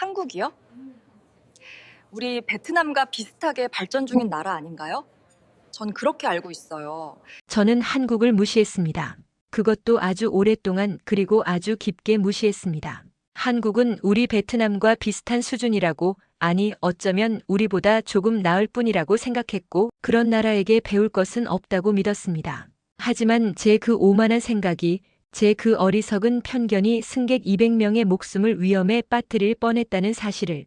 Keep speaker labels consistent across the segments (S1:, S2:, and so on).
S1: 한국이요? 우리 베트남과 비슷하게 발전 중인 나라 아닌가요? 전 그렇게 알고 있어요.
S2: 저는 한국을 무시했습니다. 그것도 아주 오랫동안 그리고 아주 깊게 무시했습니다. 한국은 우리 베트남과 비슷한 수준이라고, 아니 어쩌면 우리보다 조금 나을 뿐이라고 생각했고 그런 나라에게 배울 것은 없다고 믿었습니다. 하지만 제 그 오만한 생각이, 제 그 어리석은 편견이 승객 200명의 목숨을 위험에 빠뜨릴 뻔했다는 사실을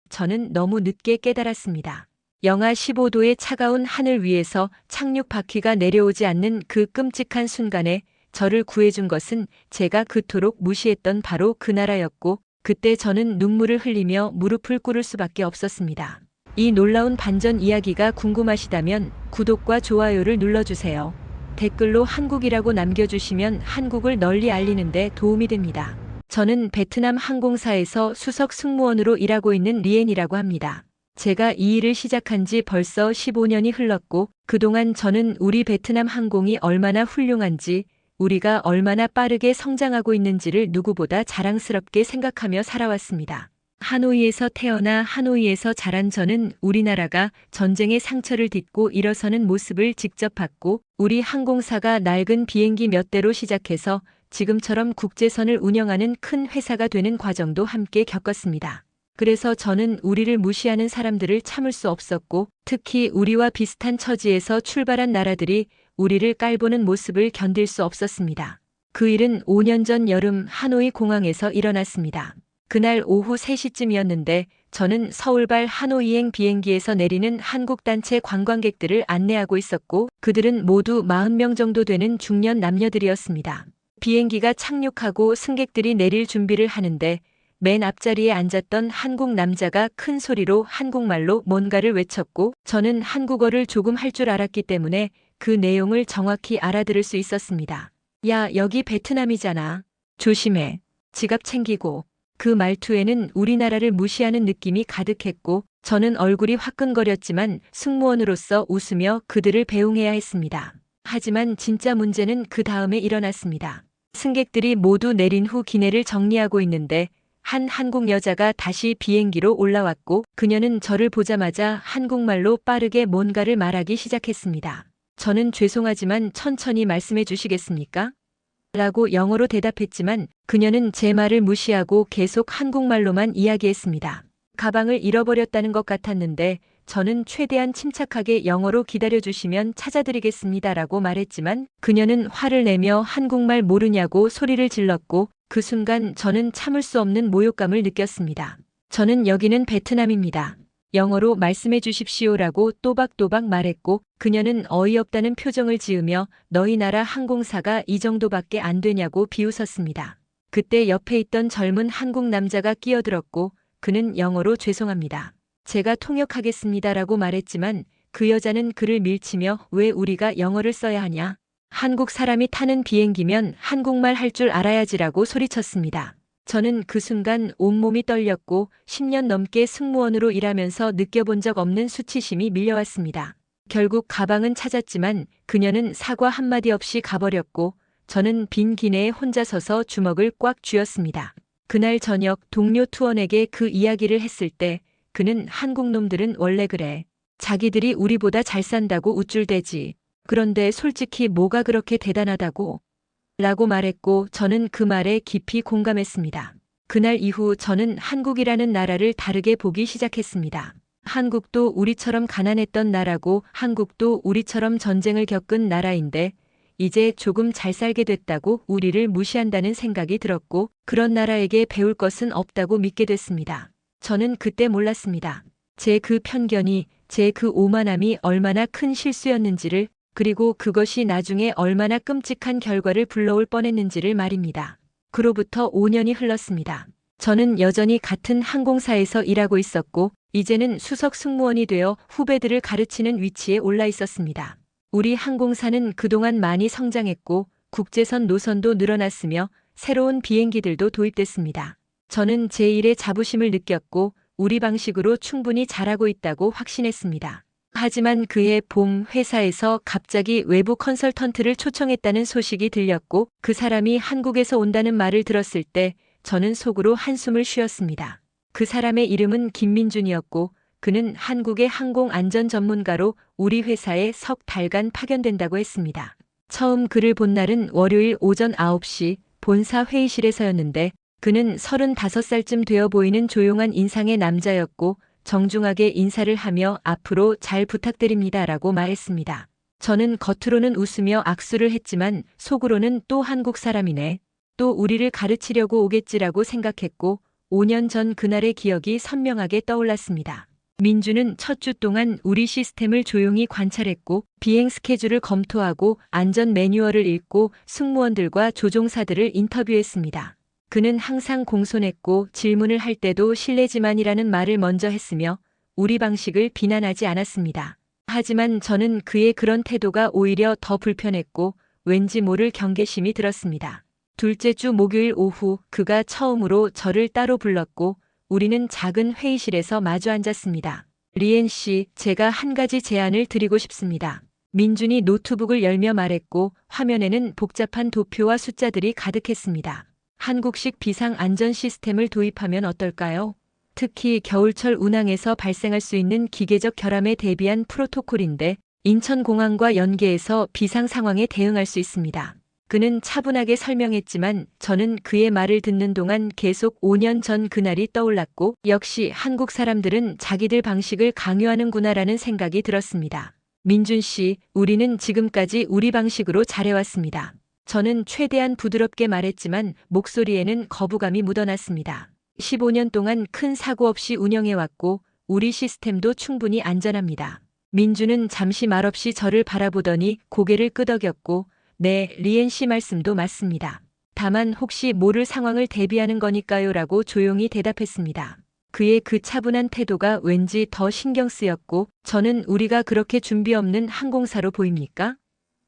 S2: 저는 너무 늦게 깨달았습니다. 영하 15도의 차가운 하늘 위에서 착륙 바퀴가 내려오지 않는 그 끔찍한 순간에 저를 구해준 것은 제가 그토록 무시했던 바로 그 나라였고, 그때 저는 눈물을 흘리며 무릎을 꿇을 수밖에 없었습니다. 이 놀라운 반전 이야기가 궁금하시다면 구독과 좋아요를 눌러주세요. 댓글로 한국이라고 남겨주시면 한국을 널리 알리는 데 도움이 됩니다. 저는 베트남 항공사에서 수석 승무원으로 일하고 있는 리엔이라고 합니다. 제가 이 일을 시작한 지 벌써 15년이 흘렀고, 그동안 저는 우리 베트남 항공이 얼마나 훌륭한지, 우리가 얼마나 빠르게 성장하고 있는지를 누구보다 자랑스럽게 생각하며 살아왔습니다. 하노이에서 태어나 하노이에서 자란 저는 우리나라가 전쟁의 상처를 딛고 일어서는 모습을 직접 봤고, 우리 항공사가 낡은 비행기 몇 대로 시작해서 지금처럼 국제선을 운영하는 큰 회사가 되는 과정도 함께 겪었습니다. 그래서 저는 우리를 무시하는 사람들을 참을 수 없었고, 특히 우리와 비슷한 처지에서 출발한 나라들이 우리를 깔보는 모습을 견딜 수 없었습니다. 그 일은 5년 전 여름 하노이 공항에서 일어났습니다. 그날 오후 3시쯤이었는데 저는 서울발 하노이행 비행기에서 내리는 한국 단체 관광객들을 안내하고 있었고, 그들은 모두 40명 정도 되는 중년 남녀들이었습니다. 비행기가 착륙하고 승객들이 내릴 준비를 하는데 맨 앞자리에 앉았던 한국 남자가 큰 소리로 한국말로 뭔가를 외쳤고, 저는 한국어를 조금 할 줄 알았기 때문에 그 내용을 정확히 알아들을 수 있었습니다. 야, 여기 베트남이잖아. 조심해. 지갑 챙기고. 그 말투에는 우리나라를 무시하는 느낌이 가득했고, 저는 얼굴이 화끈거렸지만 승무원으로서 웃으며 그들을 배웅해야 했습니다. 하지만 진짜 문제는 그 다음에 일어났습니다. 승객들이 모두 내린 후 기내를 정리하고 있는데 한 한국 여자가 다시 비행기로 올라왔고, 그녀는 저를 보자마자 한국말로 빠르게 뭔가를 말하기 시작했습니다. 저는 죄송하지만 천천히 말씀해 주시겠습니까? 라고 영어로 대답했지만 그녀는 제 말을 무시하고 계속 한국말로만 이야기했습니다. 가방을 잃어버렸다는 것 같았는데 저는 최대한 침착하게 영어로 기다려주시면 찾아드리겠습니다라고 말했지만 그녀는 화를 내며 한국말 모르냐고 소리를 질렀고, 그 순간 저는 참을 수 없는 모욕감을 느꼈습니다. 저는 여기는 베트남입니다. 영어로 말씀해 주십시오라고 또박또박 말했고, 그녀는 어이없다는 표정을 지으며 너희 나라 항공사가 이 정도밖에 안 되냐고 비웃었습니다. 그때 옆에 있던 젊은 한국 남자가 끼어들었고, 그는 영어로 죄송합니다. 제가 통역하겠습니다라고 말했지만 그 여자는 그를 밀치며 왜 우리가 영어를 써야 하냐? 한국 사람이 타는 비행기면 한국말 할 줄 알아야지라고 소리쳤습니다. 저는 그 순간 온몸이 떨렸고 10년 넘게 승무원으로 일하면서 느껴본 적 없는 수치심이 밀려왔습니다. 결국 가방은 찾았지만 그녀는 사과 한마디 없이 가버렸고, 저는 빈 기내에 혼자 서서 주먹을 꽉 쥐었습니다. 그날 저녁 동료 투원에게 그 이야기를 했을 때 그는 한국 놈들은 원래 그래. 자기들이 우리보다 잘 산다고 우쭐대지. 그런데 솔직히 뭐가 그렇게 대단하다고? 라고 말했고 저는 그 말에 깊이 공감했습니다. 그날 이후 저는 한국이라는 나라를 다르게 보기 시작했습니다. 한국도 우리처럼 가난했던 나라고 한국도 우리처럼 전쟁을 겪은 나라인데 이제 조금 잘 살게 됐다고 우리를 무시한다는 생각이 들었고, 그런 나라에게 배울 것은 없다고 믿게 됐습니다. 저는 그때 몰랐습니다. 제 그 편견이, 제 그 오만함이 얼마나 큰 실수였는지를, 그리고 그것이 나중에 얼마나 끔찍한 결과를 불러올 뻔했는지를 말입니다. 그로부터 5년이 흘렀습니다. 저는 여전히 같은 항공사에서 일하고 있었고, 이제는 수석 승무원이 되어 후배들을 가르치는 위치에 올라 있었습니다. 우리 항공사는 그동안 많이 성장했고, 국제선 노선도 늘어났으며, 새로운 비행기들도 도입됐습니다. 저는 제 일에 자부심을 느꼈고, 우리 방식으로 충분히 잘하고 있다고 확신했습니다. 하지만 그해 봄 회사에서 갑자기 외부 컨설턴트를 초청했다는 소식이 들렸고, 그 사람이 한국에서 온다는 말을 들었을 때 저는 속으로 한숨을 쉬었습니다. 그 사람의 이름은 김민준이었고 그는 한국의 항공 안전 전문가로 우리 회사에 석 달간 파견된다고 했습니다. 처음 그를 본 날은 월요일 오전 9시 본사 회의실에서였는데 그는 35살쯤 되어 보이는 조용한 인상의 남자였고 정중하게 인사를 하며 앞으로 잘 부탁드립니다라고 말했습니다. 저는 겉으로는 웃으며 악수를 했지만 속으로는 또 한국 사람이네. 또 우리를 가르치려고 오겠지라고 생각했고 5년 전 그날의 기억이 선명하게 떠올랐습니다. 민주는 첫 주 동안 우리 시스템을 조용히 관찰했고 비행 스케줄을 검토하고 안전 매뉴얼을 읽고 승무원들과 조종사들을 인터뷰했습니다. 그는 항상 공손했고 질문을 할 때도 실례지만이라는 말을 먼저 했으며 우리 방식을 비난하지 않았습니다. 하지만 저는 그의 그런 태도가 오히려 더 불편했고 왠지 모를 경계심이 들었습니다. 둘째 주 목요일 오후 그가 처음으로 저를 따로 불렀고 우리는 작은 회의실에서 마주 앉았습니다. 리엔 씨, 제가 한 가지 제안을 드리고 싶습니다. 민준이 노트북을 열며 말했고 화면에는 복잡한 도표와 숫자들이 가득했습니다. 한국식 비상 안전 시스템을 도입하면 어떨까요? 특히 겨울철 운항에서 발생할 수 있는 기계적 결함에 대비한 프로토콜인데 인천공항과 연계해서 비상 상황에 대응할 수 있습니다. 그는 차분하게 설명했지만 저는 그의 말을 듣는 동안 계속 5년 전 그날이 떠올랐고 역시 한국 사람들은 자기들 방식을 강요하는구나라는 생각이 들었습니다. 민준 씨, 우리는 지금까지 우리 방식으로 잘해왔습니다. 저는 최대한 부드럽게 말했지만 목소리에는 거부감이 묻어났습니다. 15년 동안 큰 사고 없이 운영해왔고 우리 시스템도 충분히 안전합니다. 민주는 잠시 말없이 저를 바라보더니 고개를 끄덕였고 네, 리엔 씨 말씀도 맞습니다. 다만 혹시 모를 상황을 대비하는 거니까요 라고 조용히 대답했습니다. 그의 그 차분한 태도가 왠지 더 신경 쓰였고 저는 우리가 그렇게 준비 없는 항공사로 보입니까?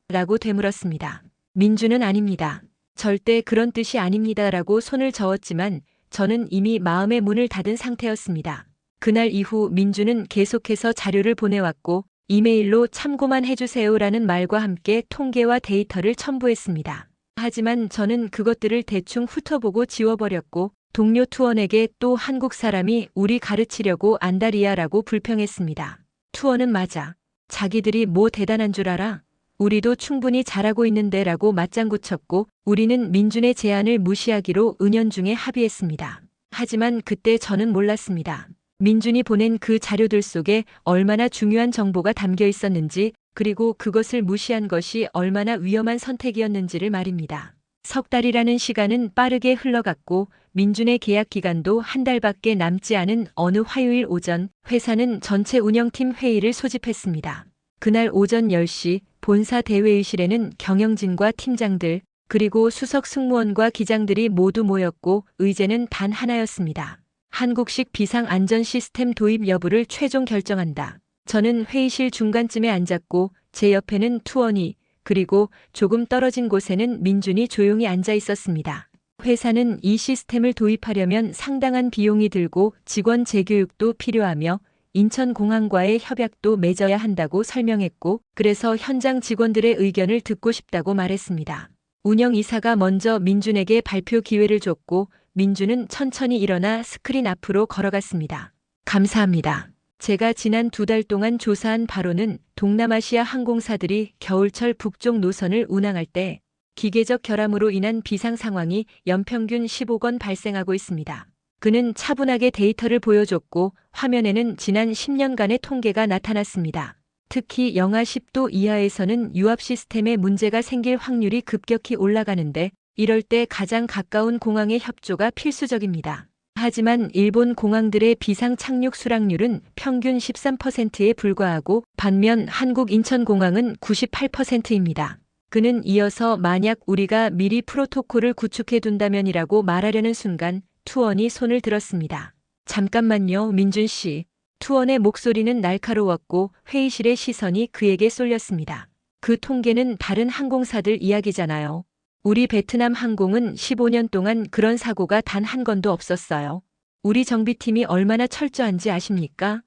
S2: 라고 되물었습니다. 민주는 아닙니다. 절대 그런 뜻이 아닙니다 라고 손을 저었지만 저는 이미 마음의 문을 닫은 상태였습니다. 그날 이후 민주는 계속해서 자료를 보내왔고 이메일로 참고만 해주세요라는 말과 함께 통계와 데이터를 첨부했습니다. 하지만 저는 그것들을 대충 훑어보고 지워버렸고 동료 투원에게 또 한국 사람이 우리 가르치려고 안달이야라고 불평했습니다. 투원은 맞아. 자기들이 뭐 대단한 줄 알아? 우리도 충분히 잘하고 있는데 라고 맞장구 쳤고 우리는 민준의 제안을 무시하기로 은연중에 합의했습니다. 하지만 그때 저는 몰랐습니다. 민준이 보낸 그 자료들 속에 얼마나 중요한 정보가 담겨 있었는지 그리고 그것을 무시한 것이 얼마나 위험한 선택이었는지를 말입니다. 석 달이라는 시간은 빠르게 흘러갔고 민준의 계약 기간도 한 달밖에 남지 않은 어느 화요일 오전 회사는 전체 운영팀 회의를 소집했습니다. 그날 오전 10시 본사 대회의실에는 경영진과 팀장들 그리고 수석 승무원과 기장들이 모두 모였고 의제는 단 하나였습니다. 한국식 비상 안전 시스템 도입 여부를 최종 결정한다. 저는 회의실 중간쯤에 앉았고 제 옆에는 투원이 그리고 조금 떨어진 곳에는 민준이 조용히 앉아 있었습니다. 회사는 이 시스템을 도입하려면 상당한 비용이 들고 직원 재교육도 필요하며 인천공항과의 협약도 맺어야 한다고 설명했고 그래서 현장 직원들의 의견을 듣고 싶다고 말했습니다. 운영이사가 먼저 민준에게 발표 기회를 줬고 민준은 천천히 일어나 스크린 앞으로 걸어갔습니다. 감사합니다. 제가 지난 2달 동안 조사한 바로는 동남아시아 항공사들이 겨울철 북쪽 노선을 운항할 때 기계적 결함으로 인한 비상 상황이 연평균 15건 발생하고 있습니다. 그는 차분하게 데이터를 보여줬고 화면에는 지난 10년간의 통계가 나타났습니다. 특히 영하 10도 이하에서는 유압 시스템에 문제가 생길 확률이 급격히 올라가는데 이럴 때 가장 가까운 공항의 협조가 필수적입니다. 하지만 일본 공항들의 비상 착륙 수락률은 평균 13%에 불과하고 반면 한국 인천공항은 98%입니다. 그는 이어서 만약 우리가 미리 프로토콜을 구축해 둔다면이라고 말하려는 순간 투원이 손을 들었습니다. 잠깐만요, 민준 씨. 투원의 목소리는 날카로웠고 회의실의 시선이 그에게 쏠렸습니다. 그 통계는 다른 항공사들 이야기잖아요. 우리 베트남 항공은 15년 동안 그런 사고가 단 한 건도 없었어요. 우리 정비팀이 얼마나 철저한지 아십니까?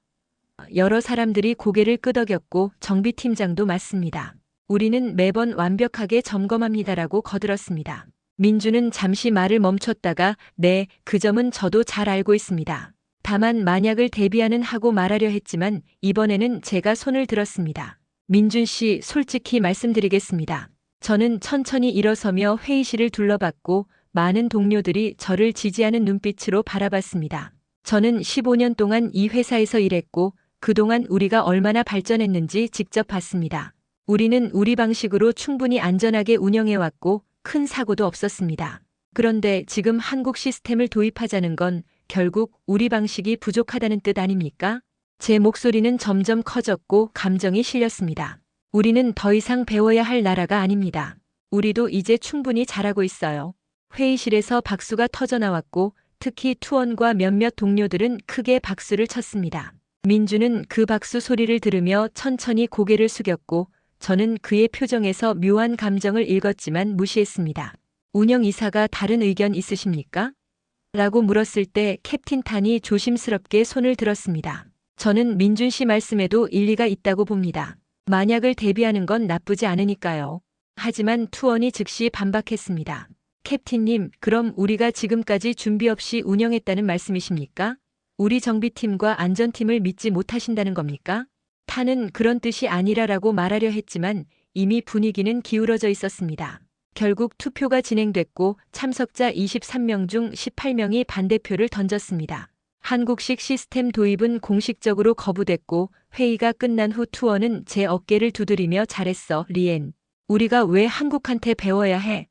S2: 여러 사람들이 고개를 끄덕였고 정비팀장도 맞습니다. 우리는 매번 완벽하게 점검합니다라고 거들었습니다. 민주는 잠시 말을 멈췄다가 네, 그 점은 저도 잘 알고 있습니다. 다만 만약을 대비하는 하고 말하려 했지만 이번에는 제가 손을 들었습니다. 민준 씨, 솔직히 말씀드리겠습니다. 저는 천천히 일어서며 회의실을 둘러봤고 많은 동료들이 저를 지지하는 눈빛으로 바라봤습니다. 저는 15년 동안 이 회사에서 일했고 그동안 우리가 얼마나 발전했는지 직접 봤습니다. 우리는 우리 방식으로 충분히 안전하게 운영해왔고 큰 사고도 없었습니다. 그런데 지금 한국 시스템을 도입하자는 건 결국 우리 방식이 부족하다는 뜻 아닙니까? 제 목소리는 점점 커졌고 감정이 실렸습니다. 우리는 더 이상 배워야 할 나라가 아닙니다. 우리도 이제 충분히 잘하고 있어요. 회의실에서 박수가 터져나왔고 특히 투원과 몇몇 동료들은 크게 박수를 쳤습니다. 민주는 그 박수 소리를 들으며 천천히 고개를 숙였고 저는 그의 표정에서 묘한 감정을 읽었지만 무시했습니다. 운영이사가 다른 의견 있으십니까? 라고 물었을 때 캡틴 탄이 조심스럽게 손을 들었습니다. 저는 민준 씨 말씀에도 일리가 있다고 봅니다. 만약을 대비하는 건 나쁘지 않으니까요. 하지만 투원이 즉시 반박했습니다. 캡틴님, 그럼 우리가 지금까지 준비 없이 운영했다는 말씀이십니까? 우리 정비팀과 안전팀을 믿지 못하신다는 겁니까? 탄은 그런 뜻이 아니라라고 말하려 했지만 이미 분위기는 기울어져 있었습니다. 결국 투표가 진행됐고 참석자 23명 중 18명이 반대표를 던졌습니다. 한국식 시스템 도입은 공식적으로 거부됐고 회의가 끝난 후 투어는 제 어깨를 두드리며 잘했어, 리엔. 우리가 왜 한국한테 배워야 해?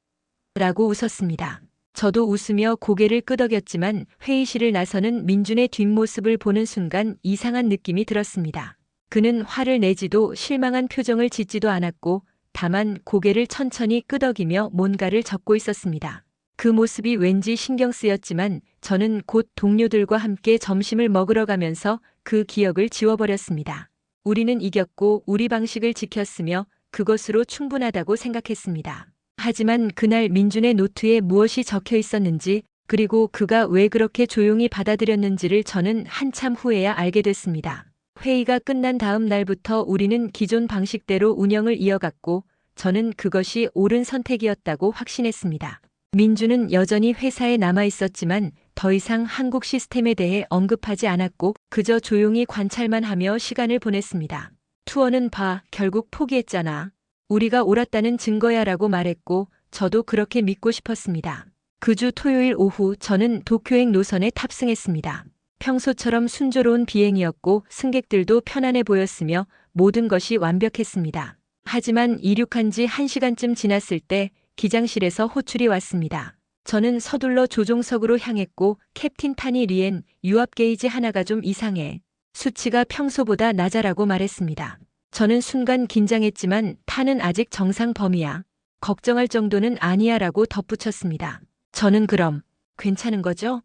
S2: 라고 웃었습니다. 저도 웃으며 고개를 끄덕였지만 회의실을 나서는 민준의 뒷모습을 보는 순간 이상한 느낌이 들었습니다. 그는 화를 내지도 실망한 표정을 짓지도 않았고 다만 고개를 천천히 끄덕이며 뭔가를 적고 있었습니다. 그 모습이 왠지 신경 쓰였지만 저는 곧 동료들과 함께 점심을 먹으러 가면서 그 기억을 지워버렸습니다. 우리는 이겼고 우리 방식을 지켰으며 그것으로 충분하다고 생각했습니다. 하지만 그날 민준의 노트에 무엇이 적혀 있었는지 그리고 그가 왜 그렇게 조용히 받아들였는지를 저는 한참 후에야 알게 됐습니다. 회의가 끝난 다음 날부터 우리는 기존 방식대로 운영을 이어갔고 저는 그것이 옳은 선택이었다고 확신했습니다. 민주는 여전히 회사에 남아 있었지만 더 이상 한국 시스템에 대해 언급하지 않았고 그저 조용히 관찰만 하며 시간을 보냈습니다. 투어는 결국 포기했잖아. 우리가 옳았다는 증거야라고 말했고 저도 그렇게 믿고 싶었습니다. 그 주 토요일 오후 저는 도쿄행 노선에 탑승했습니다. 평소처럼 순조로운 비행이었고 승객들도 편안해 보였으며 모든 것이 완벽했습니다. 하지만 이륙한 지 1시간쯤 지났을 때 기장실에서 호출이 왔습니다. 저는 서둘러 조종석으로 향했고 캡틴 타니 리엔, 유압 게이지 하나가 좀 이상해. 수치가 평소보다 낮아라고 말했습니다. 저는 순간 긴장했지만 탄은 아직 정상 범위야. 걱정할 정도는 아니야 라고 덧붙였습니다. 저는 그럼 괜찮은 거죠?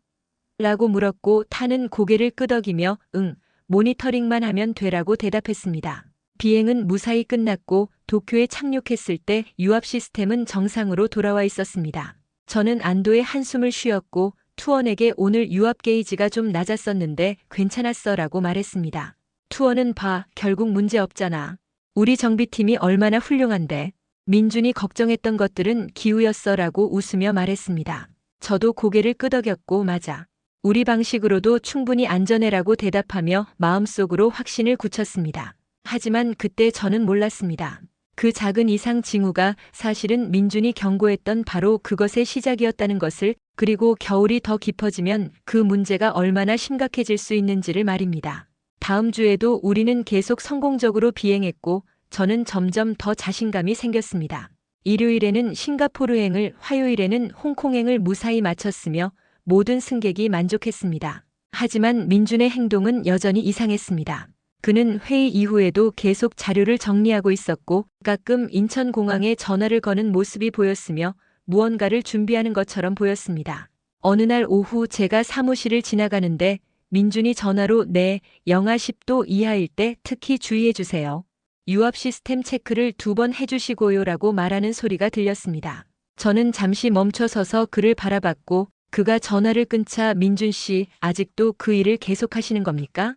S2: 라고 물었고 탄은 고개를 끄덕이며 응, 모니터링만 하면 되라고 대답했습니다. 비행은 무사히 끝났고 도쿄에 착륙했을 때 유압 시스템은 정상으로 돌아와 있었습니다. 저는 안도의 한숨을 쉬었고 투원에게 오늘 유압 게이지가 좀 낮았었는데 괜찮았어 라고 말했습니다. 투어는 결국 문제 없잖아. 우리 정비팀이 얼마나 훌륭한데. 민준이 걱정했던 것들은 기우였어 라고 웃으며 말했습니다. 저도 고개를 끄덕였고 맞아. 우리 방식으로도 충분히 안전해라고 대답하며 마음속으로 확신을 굳혔습니다. 하지만 그때 저는 몰랐습니다. 그 작은 이상 징후가 사실은 민준이 경고했던 바로 그것의 시작이었다는 것을 그리고 겨울이 더 깊어지면 그 문제가 얼마나 심각해질 수 있는지를 말입니다. 다음 주에도 우리는 계속 성공적으로 비행했고 저는 점점 더 자신감이 생겼습니다. 일요일에는 싱가포르행을, 화요일에는 홍콩행을 무사히 마쳤으며 모든 승객이 만족했습니다. 하지만 민준의 행동은 여전히 이상했습니다. 그는 회의 이후에도 계속 자료를 정리하고 있었고 가끔 인천공항에 전화를 거는 모습이 보였으며 무언가를 준비하는 것처럼 보였습니다. 어느 날 오후 제가 사무실을 지나가는데 민준이 전화로 네, 영하 10도 이하일 때 특히 주의해 주세요. 유압 시스템 체크를 2번 해주시고요 라고 말하는 소리가 들렸습니다. 저는 잠시 멈춰서서 그를 바라봤고 그가 전화를 끊자 민준 씨 아직도 그 일을 계속하시는 겁니까?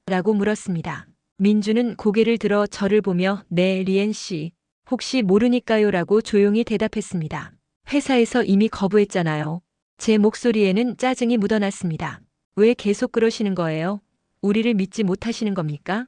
S2: 라고 물었습니다. 민준은 고개를 들어 저를 보며 네, 리엔 씨. 혹시 모르니까요 라고 조용히 대답했습니다. 회사에서 이미 거부했잖아요. 제 목소리에는 짜증이 묻어났습니다. 왜 계속 그러시는 거예요? 우리를 믿지 못하시는 겁니까?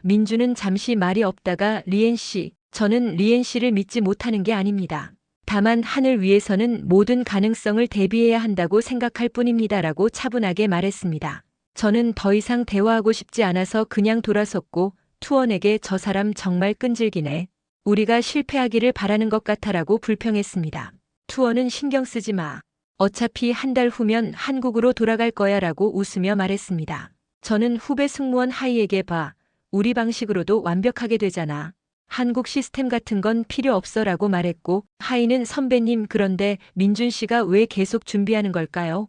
S2: 민주는 잠시 말이 없다가 리엔 씨, 저는 리엔 씨를 믿지 못하는 게 아닙니다. 다만 하늘 위에서는 모든 가능성을 대비해야 한다고 생각할 뿐입니다라고 차분하게 말했습니다. 저는 더 이상 대화하고 싶지 않아서 그냥 돌아섰고 투원에게 저 사람 정말 끈질기네. 우리가 실패하기를 바라는 것 같아라고 불평했습니다. 투원은 신경 쓰지 마. 어차피 한 달 후면 한국으로 돌아갈 거야 라고 웃으며 말했습니다. 저는 후배 승무원 하이에게 봐. 우리 방식으로도 완벽하게 되잖아. 한국 시스템 같은 건 필요 없어 라고 말했고 하이는 선배님 그런데 민준 씨가 왜 계속 준비하는 걸까요?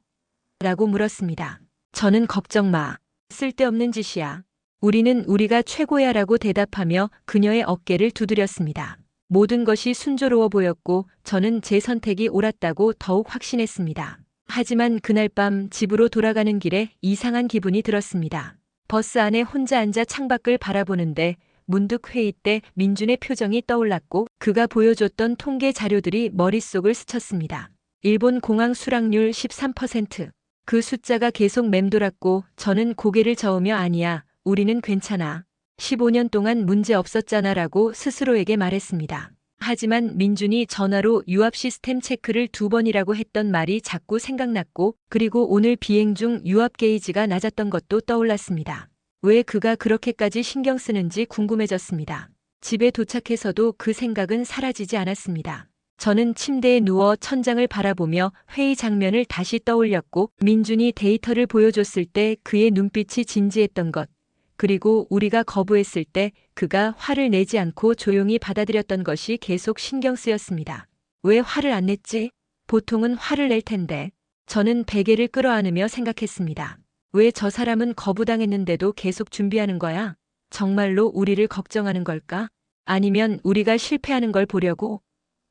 S2: 라고 물었습니다. 저는 걱정 마. 쓸데없는 짓이야. 우리는 우리가 최고야 라고 대답하며 그녀의 어깨를 두드렸습니다. 모든 것이 순조로워 보였고 저는 제 선택이 옳았다고 더욱 확신했습니다. 하지만 그날 밤 집으로 돌아가는 길에 이상한 기분이 들었습니다. 버스 안에 혼자 앉아 창밖을 바라보는데 문득 회의 때 민준의 표정이 떠올랐고 그가 보여줬던 통계 자료들이 머릿속을 스쳤습니다. 일본 공항 수락률 13%. 그 숫자가 계속 맴돌았고 저는 고개를 저으며 아니야, 우리는 괜찮아. 15년 동안 문제 없었잖아 라고 스스로에게 말했습니다. 하지만 민준이 전화로 유압 시스템 체크를 2번이라고 했던 말이 자꾸 생각났고 그리고 오늘 비행 중 유압 게이지가 낮았던 것도 떠올랐습니다. 왜 그가 그렇게까지 신경 쓰는지 궁금해졌습니다. 집에 도착해서도 그 생각은 사라지지 않았습니다. 저는 침대에 누워 천장을 바라보며 회의 장면을 다시 떠올렸고 민준이 데이터를 보여줬을 때 그의 눈빛이 진지했던 것, 그리고 우리가 거부했을 때 그가 화를 내지 않고 조용히 받아들였던 것이 계속 신경 쓰였습니다. 왜 화를 안 냈지? 보통은 화를 낼 텐데. 저는 베개를 끌어안으며 생각했습니다. 왜 저 사람은 거부당했는데도 계속 준비하는 거야? 정말로 우리를 걱정하는 걸까? 아니면 우리가 실패하는 걸 보려고?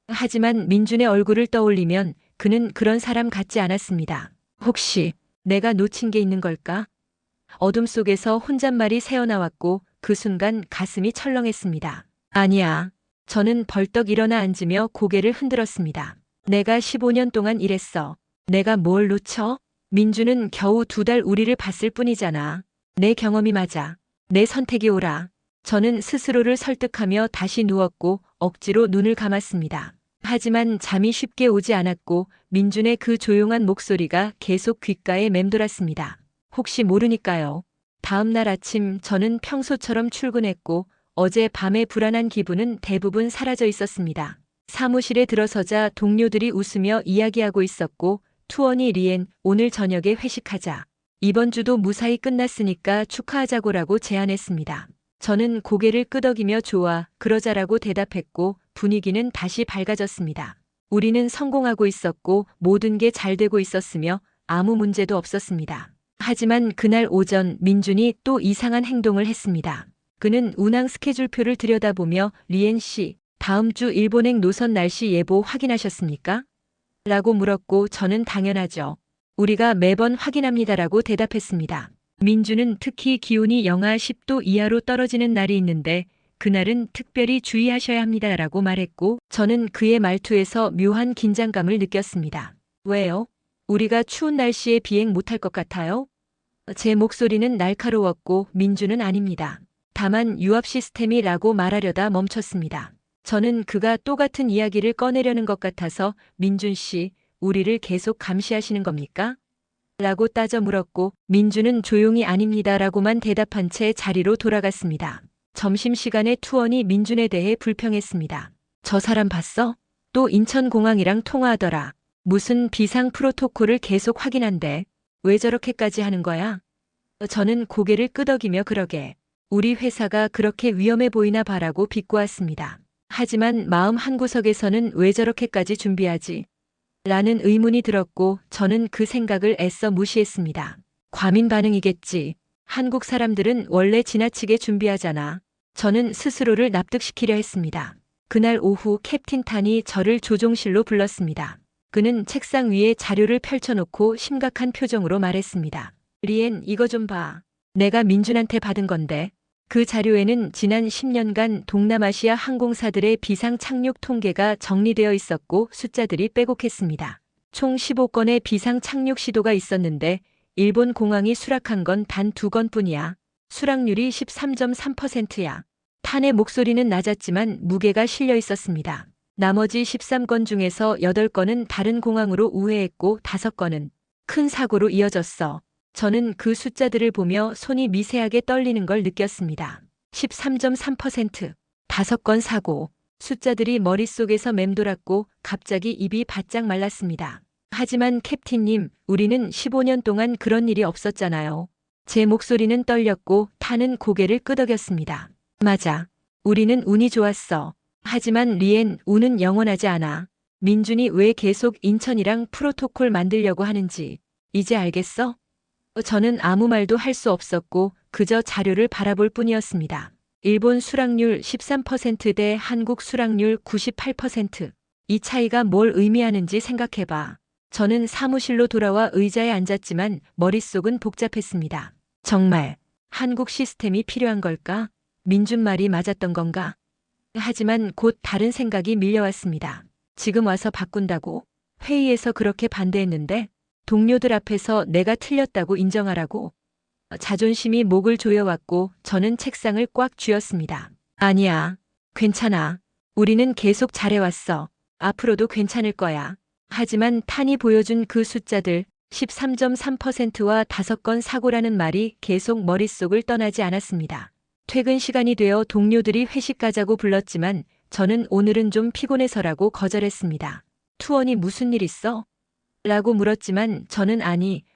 S2: 하지만 민준의 얼굴을 떠올리면 그는 그런 사람 같지 않았습니다. 혹시 내가 놓친 게 있는 걸까? 어둠 속에서 혼잣말이 새어나왔고 그 순간 가슴이 철렁했습니다. 아니야. 저는 벌떡 일어나 앉으며 고개를 흔들었습니다. 내가 15년 동안 일했어. 내가 뭘 놓쳐? 민주는 겨우 2달 우리를 봤을 뿐이잖아. 내 경험이 맞아. 내 선택이 옳아. 저는 스스로를 설득하며 다시 누웠고 억지로 눈을 감았습니다. 하지만 잠이 쉽게 오지 않았고 민준의 그 조용한 목소리가 계속 귓가에 맴돌았습니다. 혹시 모르니까요. 다음 날 아침 저는 평소처럼 출근했고 어제 밤의 불안한 기분은 대부분 사라져 있었습니다. 사무실에 들어서자 동료들이 웃으며 이야기하고 있었고 투원이 리엔 오늘 저녁에 회식하자. 이번 주도 무사히 끝났으니까 축하하자고라고 제안했습니다. 저는 고개를 끄덕이며 좋아, 그러자라고 대답했고 분위기는 다시 밝아졌습니다. 우리는 성공하고 있었고 모든 게 잘 되고 있었으며 아무 문제도 없었습니다. 하지만 그날 오전 민준이 또 이상한 행동을 했습니다. 그는 운항 스케줄표를 들여다보며 리엔 씨, 다음 주 일본행 노선 날씨 예보 확인하셨습니까? 라고 물었고 저는 당연하죠. 우리가 매번 확인합니다라고 대답했습니다. 민주는 특히 기온이 영하 10도 이하로 떨어지는 날이 있는데 그날은 특별히 주의하셔야 합니다라고 말했고 저는 그의 말투에서 묘한 긴장감을 느꼈습니다. 왜요? 우리가 추운 날씨에 비행 못할 것 같아요? 제 목소리는 날카로웠고 민주는 아닙니다. 다만 유압 시스템이라고 말하려다 멈췄습니다. 저는 그가 똑같은 이야기를 꺼내려는 것 같아서 민준 씨, 우리를 계속 감시하시는 겁니까? 라고 따져 물었고 민준은 조용히 아닙니다라고만 대답한 채 자리로 돌아갔습니다. 점심시간에 투원이 민준에 대해 불평했습니다. 저 사람 봤어? 또 인천공항이랑 통화하더라. 무슨 비상 프로토콜을 계속 확인한대. 왜 저렇게까지 하는 거야? 저는 고개를 끄덕이며 그러게. 우리 회사가 그렇게 위험해 보이나 봐라고 비꼬았습니다. 하지만 마음 한구석에서는 왜 저렇게까지 준비하지? 라는 의문이 들었고 저는 그 생각을 애써 무시했습니다. 과민 반응이겠지. 한국 사람들은 원래 지나치게 준비하잖아. 저는 스스로를 납득시키려 했습니다. 그날 오후 캡틴 탄이 저를 조종실로 불렀습니다. 그는 책상 위에 자료를 펼쳐놓고 심각한 표정으로 말했습니다. 리엔, 이거 좀 봐. 내가 민준한테 받은 건데. 그 자료에는 지난 10년간 동남아시아 항공사들의 비상 착륙 통계가 정리되어 있었고 숫자들이 빼곡했습니다. 총 15건의 비상 착륙 시도가 있었는데 일본 공항이 수락한 건 단 2건뿐이야. 수락률이 13.3%야. 탄의 목소리는 낮았지만 무게가 실려 있었습니다. 나머지 13건 중에서 8건은 다른 공항으로 우회했고 5건은 큰 사고로 이어졌어. 저는 그 숫자들을 보며 손이 미세하게 떨리는 걸 느꼈습니다. 13.3%, 5건 사고. 숫자들이 머릿속에서 맴돌았고 갑자기 입이 바짝 말랐습니다. 하지만 캡틴님, 우리는 15년 동안 그런 일이 없었잖아요. 제 목소리는 떨렸고 탄은 고개를 끄덕였습니다. 맞아. 우리는 운이 좋았어. 하지만 리엔, 운은 영원하지 않아. 민준이 왜 계속 인천이랑 프로토콜 만들려고 하는지 이제 알겠어? 저는 아무 말도 할 수 없었고 그저 자료를 바라볼 뿐이었습니다. 일본 수락률 13%대 한국 수락률 98%. 이 차이가 뭘 의미하는지 생각해봐. 저는 사무실로 돌아와 의자에 앉았지만 머릿속은 복잡했습니다. 정말 한국 시스템이 필요한 걸까? 민준 말이 맞았던 건가? 하지만 곧 다른 생각이 밀려왔습니다. 지금 와서 바꾼다고? 회의에서 그렇게 반대했는데 동료들 앞에서 내가 틀렸다고 인정하라고? 자존심이 목을 조여왔고 저는 책상을 꽉 쥐었습니다. 아니야. 괜찮아. 우리는 계속 잘해왔어. 앞으로도 괜찮을 거야. 하지만 탄이 보여준 그 숫자들 13.3%와 5건 사고라는 말이 계속 머릿속을 떠나지 않았습니다. 퇴근 시간이 되어 동료들이 회식 가자고 불렀지만 저는 오늘은 좀 피곤해서라고 거절했습니다. 투원이 무슨 일 있어? 라고 물었지만 저는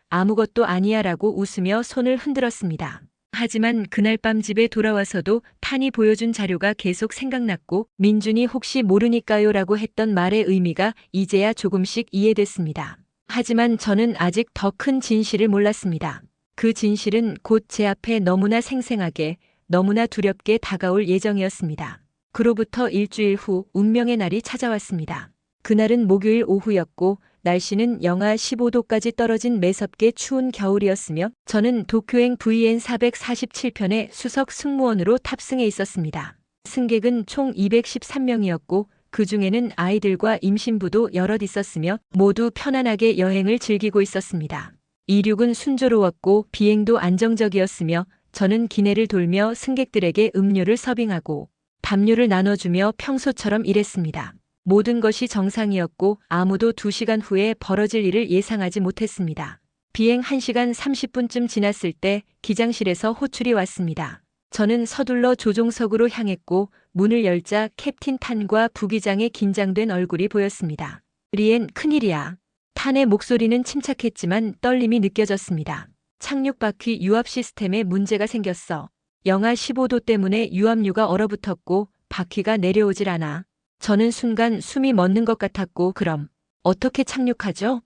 S2: 아무것도 아니야 라고 웃으며 손을 흔들었습니다. 하지만 그날 밤 집에 돌아와서도 탄이 보여준 자료가 계속 생각났고 민준이 혹시 모르니까요 라고 했던 말의 의미가 이제야 조금씩 이해됐습니다. 하지만 저는 아직 더 큰 진실을 몰랐습니다. 그 진실은 곧 제 앞에 너무나 생생하게, 너무나 두렵게 다가올 예정이었습니다. 그로부터 일주일 후 운명의 날이 찾아왔습니다. 그날은 목요일 오후였고 날씨는 영하 15도까지 떨어진 매섭게 추운 겨울이었으며 저는 도쿄행 VN447편의 수석 승무원으로 탑승해 있었습니다. 승객은 총 213명이었고 그 중에는 아이들과 임신부도 여럿 있었으며 모두 편안하게 여행을 즐기고 있었습니다. 이륙은 순조로웠고 비행도 안정적이었으며 저는 기내를 돌며 승객들에게 음료를 서빙하고 담요를 나눠주며 평소처럼 일했습니다. 모든 것이 정상이었고 아무도 2시간 후에 벌어질 일을 예상하지 못했습니다. 비행 1시간 30분쯤 지났을 때 기장실에서 호출이 왔습니다. 저는 서둘러 조종석으로 향했고 문을 열자 캡틴 탄과 부기장의 긴장된 얼굴이 보였습니다. 리엔, 큰일이야. 탄의 목소리는 침착했지만 떨림이 느껴졌습니다. 착륙 바퀴 유압 시스템에 문제가 생겼어. 영하 15도 때문에 유압류가 얼어붙었고 바퀴가 내려오질 않아. 저는 순간 숨이 멎는 것 같았고 그럼 어떻게 착륙하죠?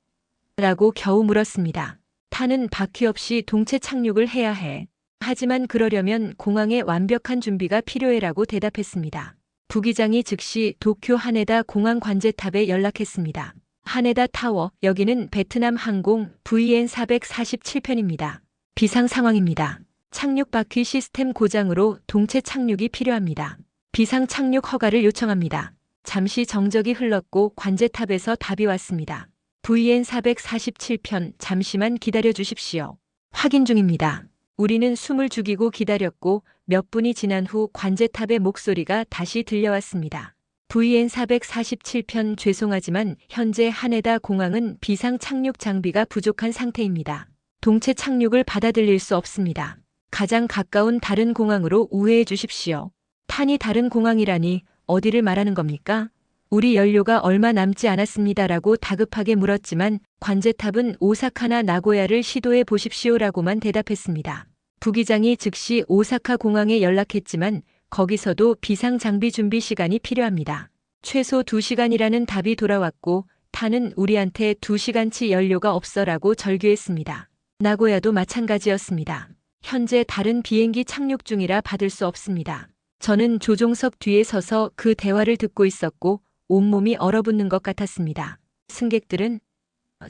S2: 라고 겨우 물었습니다. 탄은 바퀴 없이 동체 착륙을 해야 해. 하지만 그러려면 공항에 완벽한 준비가 필요해라고 대답했습니다. 부기장이 즉시 도쿄 하네다 공항 관제탑에 연락했습니다. 하네다 타워, 여기는 베트남 항공 VN447편입니다. 비상 상황입니다. 착륙 바퀴 시스템 고장으로 동체 착륙이 필요합니다. 비상 착륙 허가를 요청합니다. 잠시 정적이 흘렀고 관제탑에서 답이 왔습니다. VN447편, 잠시만 기다려 주십시오. 확인 중입니다. 우리는 숨을 죽이고 기다렸고 몇 분이 지난 후 관제탑의 목소리가 다시 들려왔습니다. VN447편, 죄송하지만 현재 하네다 공항은 비상 착륙 장비가 부족한 상태입니다. 동체 착륙을 받아들일 수 없습니다. 가장 가까운 다른 공항으로 우회해 주십시오. 탄이 다른 공항이라니 어디를 말하는 겁니까? 우리 연료가 얼마 남지 않았습니다라고 다급하게 물었지만 관제탑은 오사카나 나고야를 시도해 보십시오라고만 대답했습니다. 부기장이 즉시 오사카 공항에 연락했지만 거기서도 비상 장비 준비 시간이 필요합니다. 최소 2시간이라는 답이 돌아왔고 탄은 우리한테 2시간치 연료가 없어라고 절규했습니다. 나고야도 마찬가지였습니다. 현재 다른 비행기 착륙 중이라 받을 수 없습니다. 저는 조종석 뒤에 서서 그 대화를 듣고 있었고 온몸이 얼어붙는 것 같았습니다. 승객들은?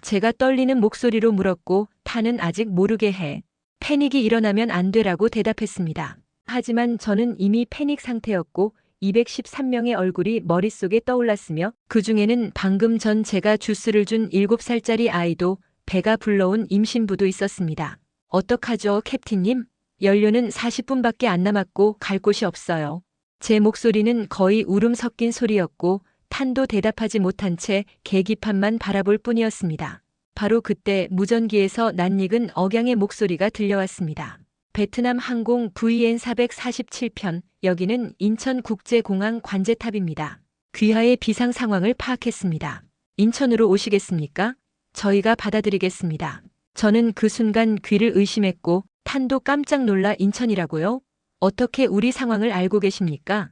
S2: 제가 떨리는 목소리로 물었고 탄은 아직 모르게 해. 패닉이 일어나면 안 되라고 대답했습니다. 하지만 저는 이미 패닉 상태였고 213명의 얼굴이 머릿속에 떠올랐으며 그 중에는 방금 전 제가 주스를 준 7살짜리 아이도 배가 불러온 임신부도 있었습니다. 어떡하죠, 캡틴님? 연료는 40분밖에 안 남았고 갈 곳이 없어요. 제 목소리는 거의 울음 섞인 소리였고 탄도 대답하지 못한 채 계기판만 바라볼 뿐이었습니다. 바로 그때 무전기에서 낯익은 억양의 목소리가 들려왔습니다. 베트남 항공 VN447편, 여기는 인천국제공항 관제탑입니다. 귀하의 비상 상황을 파악했습니다. 인천으로 오시겠습니까? 저희가 받아드리겠습니다. 저는 그 순간 귀를 의심했고 탄도 깜짝 놀라 인천이라고요? 어떻게 우리 상황을 알고 계십니까?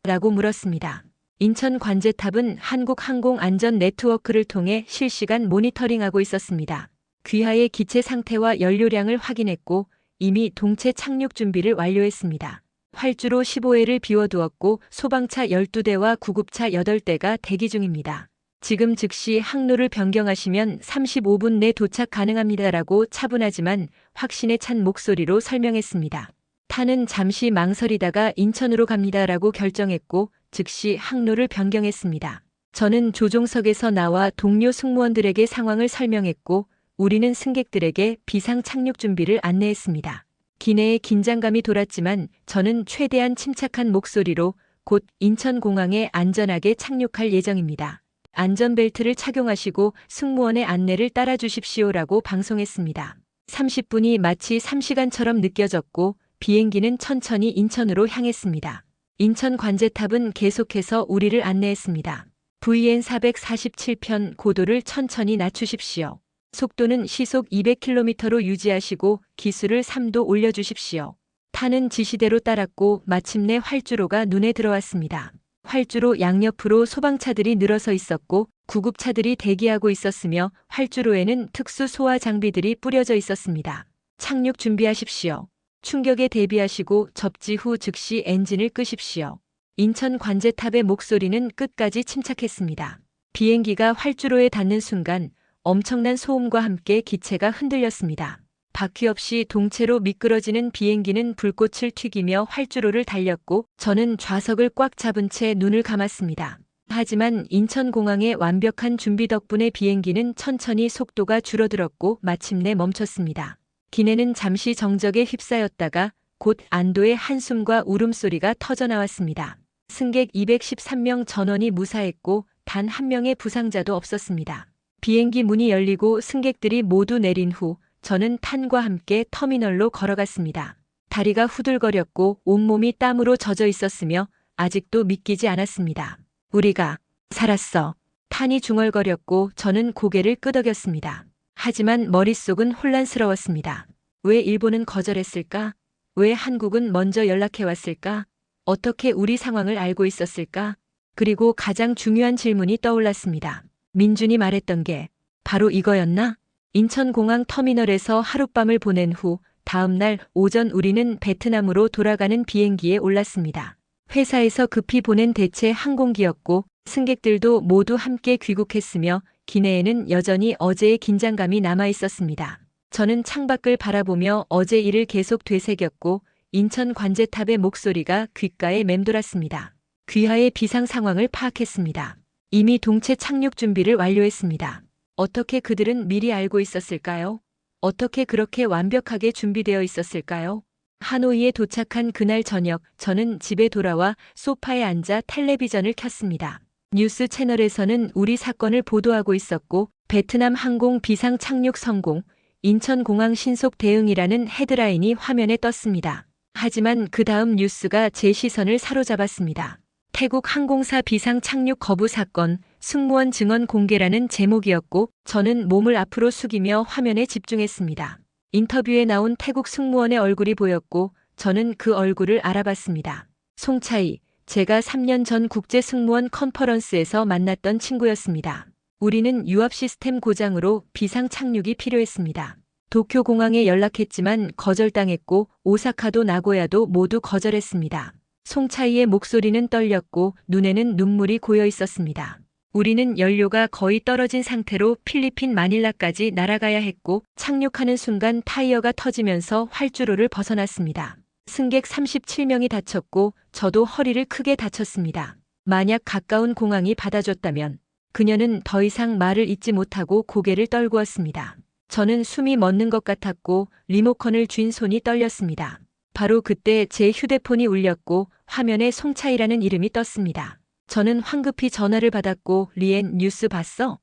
S2: 라고 물었습니다. 인천 관제탑은 한국항공안전 네트워크를 통해 실시간 모니터링하고 있었습니다. 귀하의 기체 상태와 연료량을 확인했고 이미 동체 착륙 준비를 완료했습니다. 활주로 15회를 비워두었고 소방차 12대와 구급차 8대가 대기 중입니다. 지금 즉시 항로를 변경하시면 35분 내 도착 가능합니다라고 차분하지만 확신에 찬 목소리로 설명했습니다. 타는 잠시 망설이다가 인천으로 갑니다라고 결정했고 즉시 항로를 변경했습니다. 저는 조종석에서 나와 동료 승무원들에게 상황을 설명했고 우리는 승객들에게 비상 착륙 준비를 안내했습니다. 기내에 긴장감이 돌았지만 저는 최대한 침착한 목소리로 곧 인천공항에 안전하게 착륙할 예정입니다. 안전벨트를 착용하시고 승무원의 안내를 따라 주십시오라고 방송했습니다. 30분이 마치 3시간처럼 느껴졌고 비행기는 천천히 인천으로 향했습니다. 인천 관제탑은 계속해서 우리를 안내했습니다. VN447편 고도를 천천히 낮추십시오. 속도는 시속 200km로 유지하시고 기술을 3도 올려주십시오. 타는 지시대로 따랐고 마침내 활주로가 눈에 들어왔습니다. 활주로 양옆으로 소방차들이 늘어서 있었고 구급차들이 대기하고 있었으며 활주로에는 특수 소화 장비들이 뿌려져 있었습니다. 착륙 준비하십시오. 충격에 대비하시고 접지 후 즉시 엔진을 끄십시오. 인천 관제탑의 목소리는 끝까지 침착했습니다. 비행기가 활주로에 닿는 순간 엄청난 소음과 함께 기체가 흔들렸습니다. 바퀴 없이 동체로 미끄러지는 비행기는 불꽃을 튀기며 활주로를 달렸고 저는 좌석을 꽉 잡은 채 눈을 감았습니다. 하지만 인천공항의 완벽한 준비 덕분에 비행기는 천천히 속도가 줄어들었고 마침내 멈췄습니다. 기내는 잠시 정적에 휩싸였다가 곧 안도의 한숨과 울음소리가 터져나왔습니다. 승객 213명 전원이 무사했고 단 한 명의 부상자도 없었습니다. 비행기 문이 열리고 승객들이 모두 내린 후 저는 탄과 함께 터미널로 걸어갔습니다. 다리가 후들거렸고 온몸이 땀으로 젖어 있었으며 아직도 믿기지 않았습니다. 우리가 살았어. 탄이 중얼거렸고 저는 고개를 끄덕였습니다. 하지만 머릿속은 혼란스러웠습니다. 왜 일본은 거절했을까? 왜 한국은 먼저 연락해왔을까? 어떻게 우리 상황을 알고 있었을까? 그리고 가장 중요한 질문이 떠올랐습니다. 민준이 말했던 게 바로 이거였나? 인천공항 터미널에서 하룻밤을 보낸 후 다음 날 오전 우리는 베트남으로 돌아가는 비행기에 올랐습니다. 회사에서 급히 보낸 대체 항공기였고 승객들도 모두 함께 귀국했으며 기내에는 여전히 어제의 긴장감이 남아 있었습니다. 저는 창밖을 바라보며 어제 일을 계속 되새겼고 인천 관제탑의 목소리가 귓가에 맴돌았습니다. 귀하의 비상 상황을 파악했습니다. 이미 동체 착륙 준비를 완료했습니다. 어떻게 그들은 미리 알고 있었을까요? 어떻게 그렇게 완벽하게 준비되어 있었을까요? 하노이에 도착한 그날 저녁 저는 집에 돌아와 소파에 앉아 텔레비전을 켰습니다. 뉴스 채널에서는 우리 사건을 보도하고 있었고 베트남 항공 비상 착륙 성공, 인천공항 신속 대응이라는 헤드라인이 화면에 떴습니다. 하지만 그 다음 뉴스가 제 시선을 사로잡았습니다. 태국 항공사 비상 착륙 거부 사건, 승무원 증언 공개라는 제목이었고 저는 몸을 앞으로 숙이며 화면에 집중했습니다. 인터뷰에 나온 태국 승무원의 얼굴이 보였고 저는 그 얼굴을 알아봤습니다. 송차이, 제가 3년 전 국제 승무원 컨퍼런스에서 만났던 친구였습니다. 우리는 유압 시스템 고장으로 비상 착륙이 필요했습니다. 도쿄 공항에 연락했지만 거절당했고 오사카도 나고야도 모두 거절했습니다. 송차이의 목소리는 떨렸고 눈에는 눈물이 고여 있었습니다. 우리는 연료가 거의 떨어진 상태로 필리핀 마닐라까지 날아가야 했고 착륙하는 순간 타이어가 터지면서 활주로를 벗어났습니다. 승객 37명이 다쳤고 저도 허리를 크게 다쳤습니다. 만약 가까운 공항이 받아줬다면 그녀는 더 이상 말을 잇지 못하고 고개를 떨구었습니다. 저는 숨이 멎는 것 같았고 리모컨을 쥔 손이 떨렸습니다. 바로 그때 제 휴대폰이 울렸고 화면에 송차이라는 이름이 떴습니다. 저는 황급히 전화를 받았고 리엔 뉴스 봤어?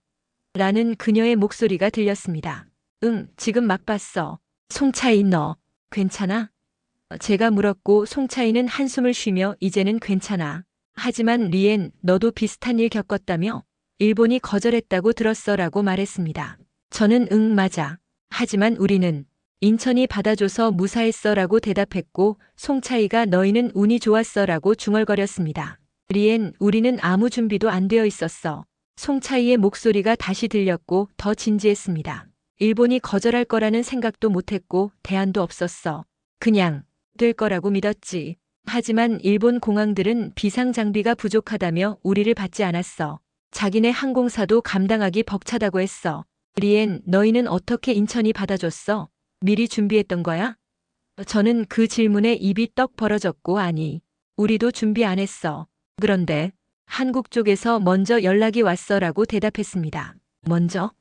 S2: 라는 그녀의 목소리가 들렸습니다. 응, 지금 막 봤어. 송차이 너 괜찮아? 제가 물었고 송차이는 한숨을 쉬며 이제는 괜찮아. 하지만 리엔 너도 비슷한 일 겪었다며? 일본이 거절했다고 들었어 라고 말했습니다. 저는 응 맞아. 하지만 우리는 인천이 받아줘서 무사했어 라고 대답했고 송차이가 너희는 운이 좋았어 라고 중얼거렸습니다. 리엔 우리는 아무 준비도 안 되어 있었어. 송차이의 목소리가 다시 들렸고 더 진지했습니다. 일본이 거절할 거라는 생각도 못했고 대안도 없었어. 그냥 될 거라고 믿었지. 하지만 일본 공항들은 비상 장비가 부족하다며 우리를 받지 않았어. 자기네 항공사도 감당하기 벅차다고 했어. 리엔, 너희는 어떻게 인천이 받아줬어? 미리 준비했던 거야? 저는 그 질문에 입이 떡 벌어졌고 아니, 우리도 준비 안 했어. 그런데 한국 쪽에서 먼저 연락이 왔어라고 대답했습니다. 먼저?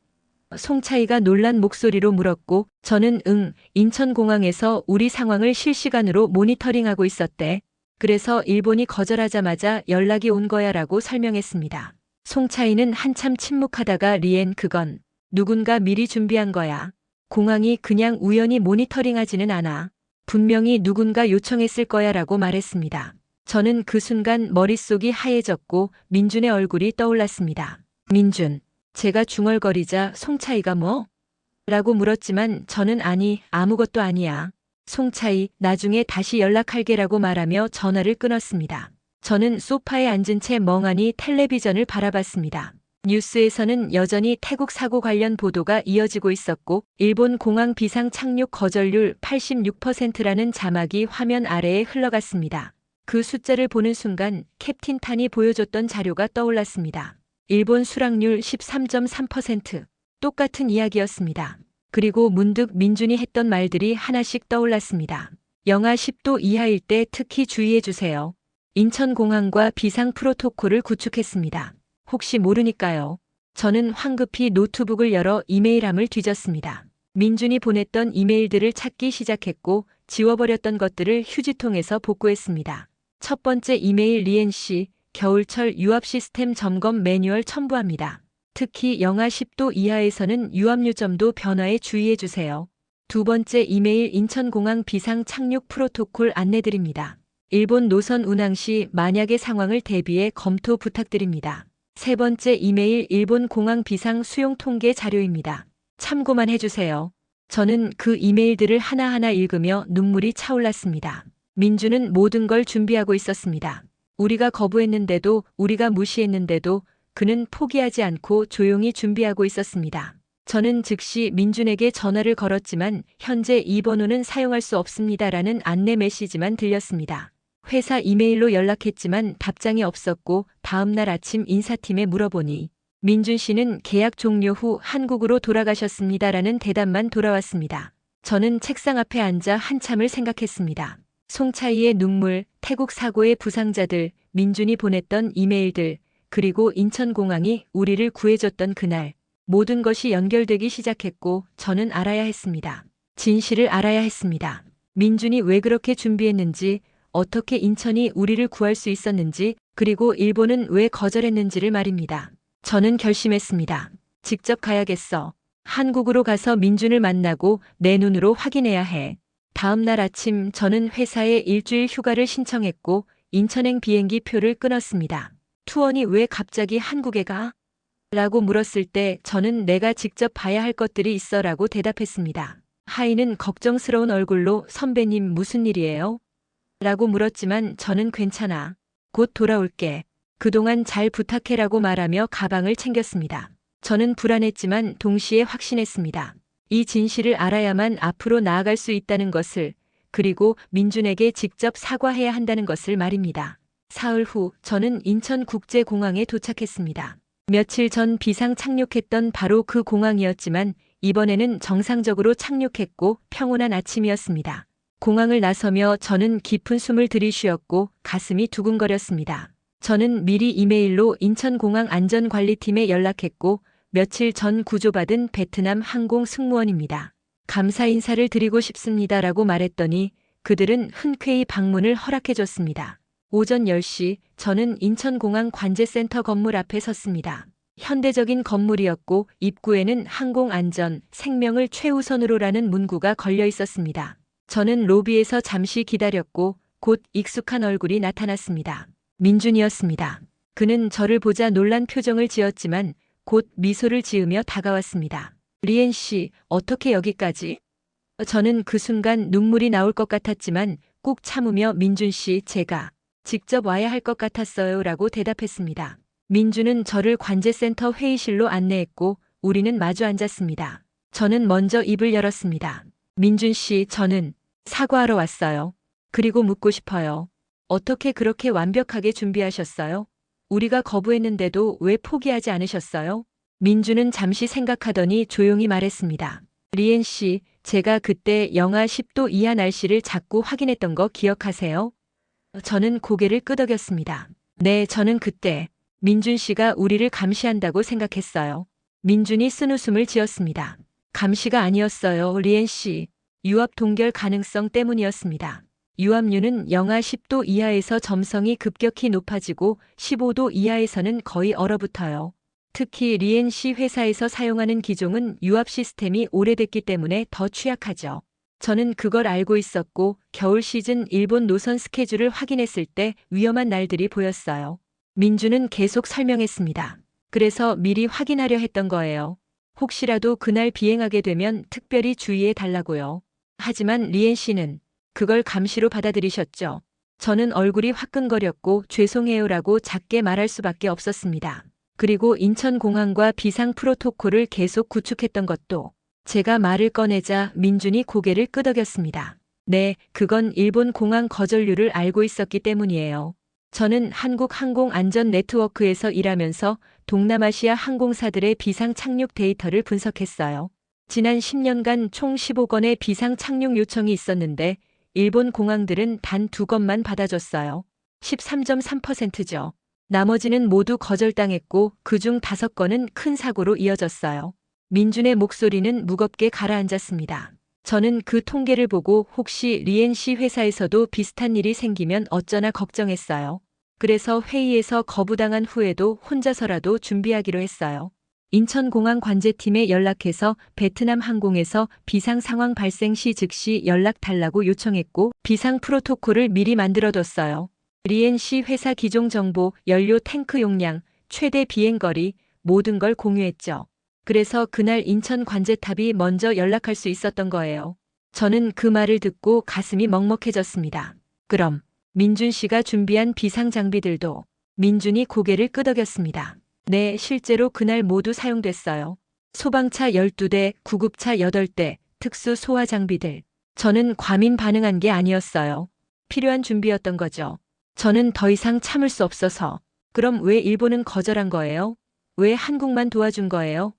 S2: 송차이가 놀란 목소리로 물었고 저는 응, 인천공항에서 우리 상황을 실시간으로 모니터링하고 있었대. 그래서 일본이 거절하자마자 연락이 온 거야라고 설명했습니다. 송차이는 한참 침묵하다가 리엔 그건 누군가 미리 준비한 거야. 공항이 그냥 우연히 모니터링하지는 않아. 분명히 누군가 요청했을 거야라고 말했습니다. 저는 그 순간 머릿속이 하얘졌고 민준의 얼굴이 떠올랐습니다. 민준. 제가 중얼거리자 송차이가 뭐? 라고 물었지만 저는 아니, 아무것도 아니야. 송차이, 나중에 다시 연락할게라고 말하며 전화를 끊었습니다. 저는 소파에 앉은 채 멍하니 텔레비전을 바라봤습니다. 뉴스에서는 여전히 태국 사고 관련 보도가 이어지고 있었고 일본 공항 비상 착륙 거절률 86%라는 자막이 화면 아래에 흘러갔습니다. 그 숫자를 보는 순간 캡틴 탄이 보여줬던 자료가 떠올랐습니다. 일본 수락률 13.3%. 똑같은 이야기였습니다. 그리고 문득 민준이 했던 말들이 하나씩 떠올랐습니다. 영하 10도 이하일 때 특히 주의해 주세요. 인천공항과 비상 프로토콜을 구축했습니다. 혹시 모르니까요. 저는 황급히 노트북을 열어 이메일함을 뒤졌습니다. 민준이 보냈던 이메일들을 찾기 시작했고 지워버렸던 것들을 휴지통에서 복구했습니다. 첫 번째 이메일 리엔 씨, 겨울철 유압 시스템 점검 매뉴얼 첨부합니다. 특히 영하 10도 이하에서는 유압 요점도 변화에 주의해 주세요. 두 번째 이메일 인천공항 비상 착륙 프로토콜 안내드립니다. 일본 노선 운항 시 만약의 상황을 대비해 검토 부탁드립니다. 세 번째 이메일 일본 공항 비상 수용 통계 자료입니다. 참고만 해주세요. 저는 그 이메일들을 하나하나 읽으며 눈물이 차올랐습니다. 민주는 모든 걸 준비하고 있었습니다. 우리가 거부했는데도 우리가 무시했는데도 그는 포기하지 않고 조용히 준비하고 있었습니다. 저는 즉시 민준에게 전화를 걸었지만 현재 이 번호는 사용할 수 없습니다라는 안내 메시지만 들렸습니다. 회사 이메일로 연락했지만 답장이 없었고 다음날 아침 인사팀에 물어보니 민준 씨는 계약 종료 후 한국으로 돌아가셨습니다라는 대답만 돌아왔습니다. 저는 책상 앞에 앉아 한참을 생각했습니다. 송차이의 눈물, 태국 사고의 부상자들, 민준이 보냈던 이메일들, 그리고 인천공항이 우리를 구해줬던 그날, 모든 것이 연결되기 시작했고 저는 알아야 했습니다. 진실을 알아야 했습니다. 민준이 왜 그렇게 준비했는지, 어떻게 인천이 우리를 구할 수 있었는지, 그리고 일본은 왜 거절했는지를 말입니다. 저는 결심했습니다. 직접 가야겠어. 한국으로 가서 민준을 만나고 내 눈으로 확인해야 해. 다음 날 아침 저는 회사에 일주일 휴가를 신청했고 인천행 비행기 표를 끊었습니다. 투원이 왜 갑자기 한국에 가? 라고 물었을 때 저는 내가 직접 봐야 할 것들이 있어 라고 대답했습니다. 하이는 걱정스러운 얼굴로 선배님 무슨 일이에요? 라고 물었지만 저는 괜찮아. 곧 돌아올게. 그동안 잘 부탁해라고 말하며 가방을 챙겼습니다. 저는 불안했지만 동시에 확신했습니다. 이 진실을 알아야만 앞으로 나아갈 수 있다는 것을, 그리고 민준에게 직접 사과해야 한다는 것을 말입니다. 사흘 후 저는 인천국제공항에 도착했습니다. 며칠 전 비상 착륙했던 바로 그 공항이었지만 이번에는 정상적으로 착륙했고 평온한 아침이었습니다. 공항을 나서며 저는 깊은 숨을 들이쉬었고 가슴이 두근거렸습니다. 저는 미리 이메일로 인천공항 안전관리팀에 연락했고 며칠 전 구조받은 베트남 항공 승무원입니다. 감사 인사를 드리고 싶습니다라고 말했더니 그들은 흔쾌히 방문을 허락해줬습니다. 오전 10시 저는 인천공항 관제센터 건물 앞에 섰습니다. 현대적인 건물이었고 입구에는 항공안전, 생명을 최우선으로라는 문구가 걸려 있었습니다. 저는 로비에서 잠시 기다렸고 곧 익숙한 얼굴이 나타났습니다. 민준이었습니다. 그는 저를 보자 놀란 표정을 지었지만 곧 미소를 지으며 다가왔습니다. 리엔 씨, 어떻게 여기까지? 저는 그 순간 눈물이 나올 것 같았지만 꾹 참으며 민준 씨, 제가 직접 와야 할 것 같았어요 라고 대답했습니다. 민준은 저를 관제센터 회의실로 안내했고 우리는 마주 앉았습니다. 저는 먼저 입을 열었습니다. 민준 씨, 저는 사과하러 왔어요. 그리고 묻고 싶어요. 어떻게 그렇게 완벽하게 준비하셨어요? 우리가 거부했는데도 왜 포기하지 않으셨어요? 민준은 잠시 생각하더니 조용히 말했습니다. 리엔 씨, 제가 그때 영하 10도 이하 날씨를 자꾸 확인했던 거 기억하세요? 저는 고개를 끄덕였습니다. 네, 저는 그때 민준 씨가 우리를 감시한다고 생각했어요. 민준이 쓴웃음을 지었습니다. 감시가 아니었어요, 리엔 씨. 유압 동결 가능성 때문이었습니다. 유압류는 영하 10도 이하에서 점성이 급격히 높아지고 15도 이하에서는 거의 얼어붙어요. 특히 리엔 씨 회사에서 사용하는 기종은 유압 시스템이 오래됐기 때문에 더 취약하죠. 저는 그걸 알고 있었고 겨울 시즌 일본 노선 스케줄을 확인했을 때 위험한 날들이 보였어요. 민주는 계속 설명했습니다. 그래서 미리 확인하려 했던 거예요. 혹시라도 그날 비행하게 되면 특별히 주의해 달라고요. 하지만 리엔 씨는 그걸 감시로 받아들이셨죠. 저는 얼굴이 화끈거렸고 죄송해요라고 작게 말할 수밖에 없었습니다. 그리고 인천공항과 비상 프로토콜을 계속 구축했던 것도 제가 말을 꺼내자 민준이 고개를 끄덕였습니다. 네, 그건 일본 공항 거절률을 알고 있었기 때문이에요. 저는 한국항공안전네트워크에서 일하면서 동남아시아 항공사들의 비상 착륙 데이터를 분석했어요. 지난 10년간 총 15건의 비상 착륙 요청이 있었는데 일본 공항들은 단 2건만 받아줬어요. 13.3%죠. 나머지는 모두 거절당했고 그중 5건은 큰 사고로 이어졌어요. 민준의 목소리는 무겁게 가라앉았습니다. 저는 그 통계를 보고 혹시 리엔 씨 회사에서도 비슷한 일이 생기면 어쩌나 걱정했어요. 그래서 회의에서 거부당한 후에도 혼자서라도 준비하기로 했어요. 인천공항 관제팀에 연락해서 베트남 항공에서 비상 상황 발생 시 즉시 연락 달라고 요청했고 비상 프로토콜을 미리 만들어뒀어요. 리엔 씨 회사 기종 정보, 연료 탱크 용량, 최대 비행거리, 모든 걸 공유했죠. 그래서 그날 인천 관제탑이 먼저 연락할 수 있었던 거예요. 저는 그 말을 듣고 가슴이 먹먹해졌습니다. 그럼 민준 씨가 준비한 비상 장비들도? 민준이 고개를 끄덕였습니다. 네, 실제로 그날 모두 사용됐어요. 소방차 12대, 구급차 8대, 특수 소화 장비들. 저는 과민 반응한 게 아니었어요. 필요한 준비였던 거죠. 저는 더 이상 참을 수 없어서. 그럼 왜 일본은 거절한 거예요? 왜 한국만 도와준 거예요?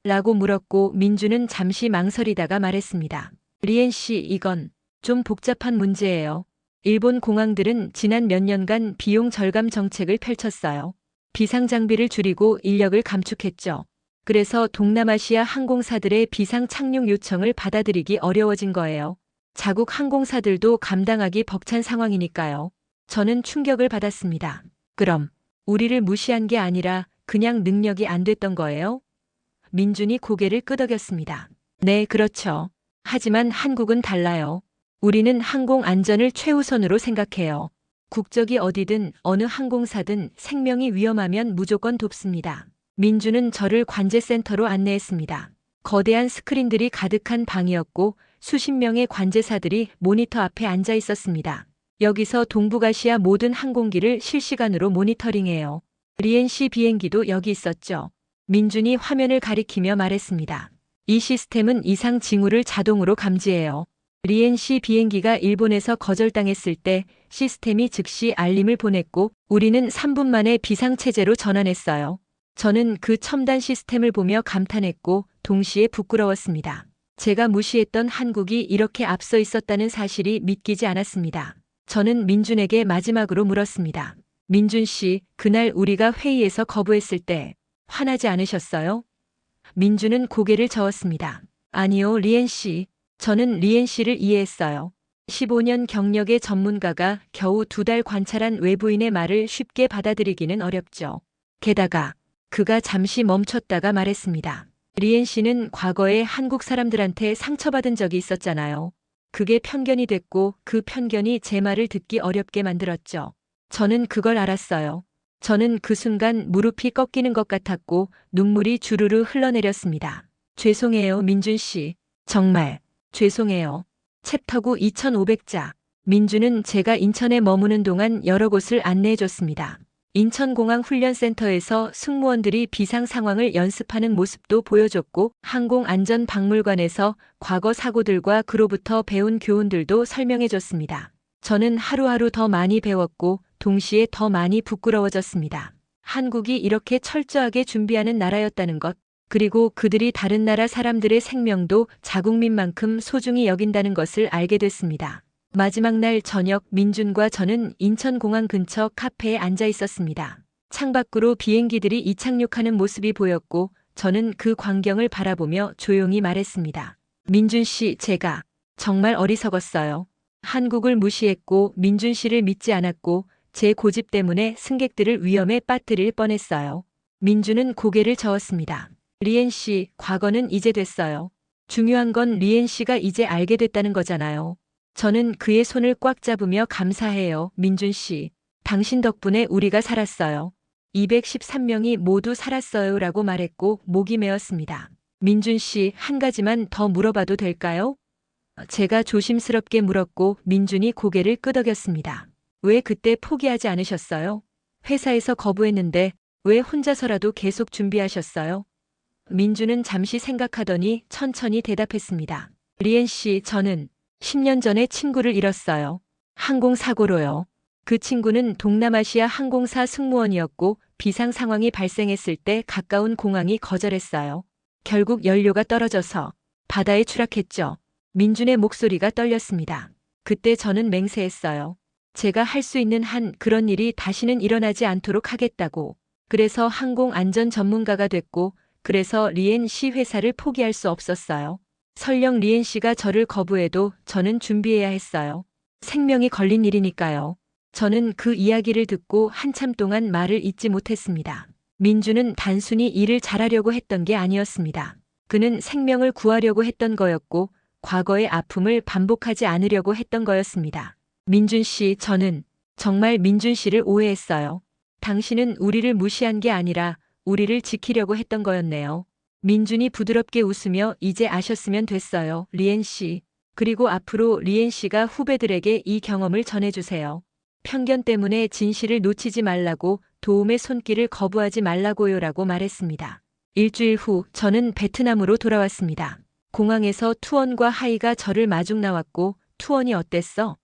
S2: 라고 물었고 민주는 잠시 망설이다가 말했습니다. 리엔 씨, 이건 좀 복잡한 문제예요. 일본 공항들은 지난 몇 년간 비용 절감 정책을 펼쳤어요. 비상 장비를 줄이고 인력을 감축했죠. 그래서 동남아시아 항공사들의 비상 착륙 요청을 받아들이기 어려워진 거예요. 자국 항공사들도 감당하기 벅찬 상황이니까요. 저는 충격을 받았습니다. 그럼 우리를 무시한 게 아니라 그냥 능력이 안 됐던 거예요? 민준이 고개를 끄덕였습니다. 네, 그렇죠. 하지만 한국은 달라요. 우리는 항공 안전을 최우선으로 생각해요. 국적이 어디든 어느 항공사든 생명이 위험하면 무조건 돕습니다. 민주는 저를 관제센터로 안내했습니다. 거대한 스크린들이 가득한 방이었고 수십 명의 관제사들이 모니터 앞에 앉아 있었습니다. 여기서 동북아시아 모든 항공기를 실시간으로 모니터링해요. 리엔 씨 비행기도 여기 있었죠. 민준이 화면을 가리키며 말했습니다. 이 시스템은 이상 징후를 자동으로 감지해요. 리엔 씨 비행기가 일본에서 거절당했을 때 시스템이 즉시 알림을 보냈고 우리는 3분 만에 비상체제로 전환했어요. 저는 그 첨단 시스템을 보며 감탄했고 동시에 부끄러웠습니다. 제가 무시했던 한국이 이렇게 앞서 있었다는 사실이 믿기지 않았습니다. 저는 민준에게 마지막으로 물었습니다. 민준 씨, 그날 우리가 회의에서 거부했을 때 화나지 않으셨어요? 민주는 고개를 저었습니다. 아니요, 리엔 씨. 저는 리엔 씨를 이해했어요. 15년 경력의 전문가가 겨우 2달 관찰한 외부인의 말을 쉽게 받아들이기는 어렵죠. 게다가 그가 잠시 멈췄다가 말했습니다. 리엔 씨는 과거에 한국 사람들한테 상처받은 적이 있었잖아요. 그게 편견이 됐고 그 편견이 제 말을 듣기 어렵게 만들었죠. 저는 그걸 알았어요. 저는 그 순간 무릎이 꺾이는 것 같았고 눈물이 주르르 흘러내렸습니다. 죄송해요, 민준 씨. 정말 죄송해요. 챕터 9 2500자. 민주는 제가 인천에 머무는 동안 여러 곳을 안내해줬습니다. 인천공항 훈련센터에서 승무원들이 비상 상황을 연습하는 모습도 보여줬고 항공안전박물관에서 과거 사고들과 그로부터 배운 교훈들도 설명해줬습니다. 저는 하루하루 더 많이 배웠고 동시에 더 많이 부끄러워졌습니다. 한국이 이렇게 철저하게 준비하는 나라였다는 것, 그리고 그들이 다른 나라 사람들의 생명도 자국민만큼 소중히 여긴다는 것을 알게 됐습니다. 마지막 날 저녁 민준과 저는 인천공항 근처 카페에 앉아 있었습니다. 창밖으로 비행기들이 이착륙하는 모습이 보였고 저는 그 광경을 바라보며 조용히 말했습니다. 민준 씨, 제가 정말 어리석었어요. 한국을 무시했고 민준 씨를 믿지 않았고 제 고집 때문에 승객들을 위험에 빠뜨릴 뻔했어요. 민준은 고개를 저었습니다. 리엔 씨, 과거는 이제 됐어요. 중요한 건 리엔 씨가 이제 알게 됐다는 거잖아요. 저는 그의 손을 꽉 잡으며 감사해요, 민준 씨. 당신 덕분에 우리가 살았어요. 213명이 모두 살았어요 라고 말했고 목이 메었습니다. 민준 씨, 한 가지만 더 물어봐도 될까요? 제가 조심스럽게 물었고 민준이 고개를 끄덕였습니다. 왜 그때 포기하지 않으셨어요? 회사에서 거부했는데 왜 혼자서라도 계속 준비하셨어요? 민준은 잠시 생각하더니 천천히 대답했습니다. 리엔 씨, 저는 10년 전에 친구를 잃었어요. 항공사고로요. 그 친구는 동남아시아 항공사 승무원이었고 비상 상황이 발생했을 때 가까운 공항이 거절했어요. 결국 연료가 떨어져서 바다에 추락했죠. 민준의 목소리가 떨렸습니다. 그때 저는 맹세했어요. 제가 할 수 있는 한 그런 일이 다시는 일어나지 않도록 하겠다고. 그래서 항공안전 전문가가 됐고 그래서 리엔 씨 회사를 포기할 수 없었어요. 설령 리엔 씨가 저를 거부해도 저는 준비해야 했어요. 생명이 걸린 일이니까요. 저는 그 이야기를 듣고 한참 동안 말을 잇지 못했습니다. 민주는 단순히 일을 잘하려고 했던 게 아니었습니다. 그는 생명을 구하려고 했던 거였고 과거의 아픔을 반복하지 않으려고 했던 거였습니다. 민준 씨, 저는 정말 민준 씨를 오해했어요. 당신은 우리를 무시한 게 아니라 우리를 지키려고 했던 거였네요. 민준이 부드럽게 웃으며 이제 아셨으면 됐어요, 리엔 씨. 그리고 앞으로 리엔 씨가 후배들에게 이 경험을 전해주세요. 편견 때문에 진실을 놓치지 말라고, 도움의 손길을 거부하지 말라고요 라고 말했습니다. 일주일 후 저는 베트남으로 돌아왔습니다. 공항에서 투원과 하이가 저를 마중 나왔고 투원이 어땠어?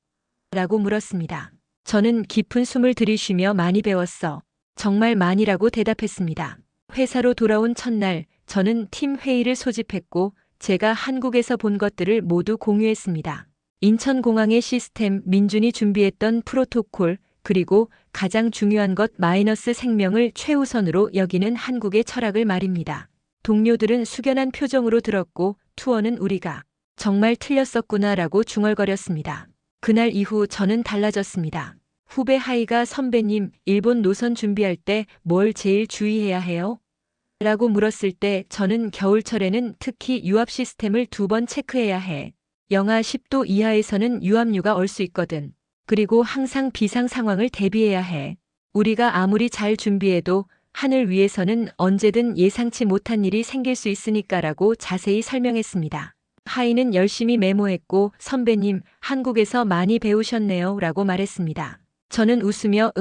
S2: 라고 물었습니다. 저는 깊은 숨을 들이쉬며 많이 배웠어. 정말 많이라고 대답했습니다. 회사로 돌아온 첫날 저는 팀 회의를 소집했고 제가 한국에서 본 것들을 모두 공유했습니다. 인천공항의 시스템, 민준이 준비했던 프로토콜, 그리고 가장 중요한 것 마이너스 생명을 최우선으로 여기는 한국의 철학을 말입니다. 동료들은 숙연한 표정으로 들었고 투어는 우리가 정말 틀렸었구나라고 중얼거렸습니다. 그날 이후 저는 달라졌습니다. 후배 하이가 선배님, 일본 노선 준비할 때 뭘 제일 주의해야 해요? 라고 물었을 때 저는 겨울철에는 특히 유압 시스템을 2번 체크해야 해. 영하 10도 이하에서는 유압류가 올 수 있거든. 그리고 항상 비상 상황을 대비해야 해. 우리가 아무리 잘 준비해도 하늘 위에서는 언제든 예상치 못한 일이 생길 수 있으니까라고 자세히 설명했습니다. 하이는 열심히 메모했고 선배님, 한국에서 많이 배우셨네요 라고 말했습니다. 저는 웃으며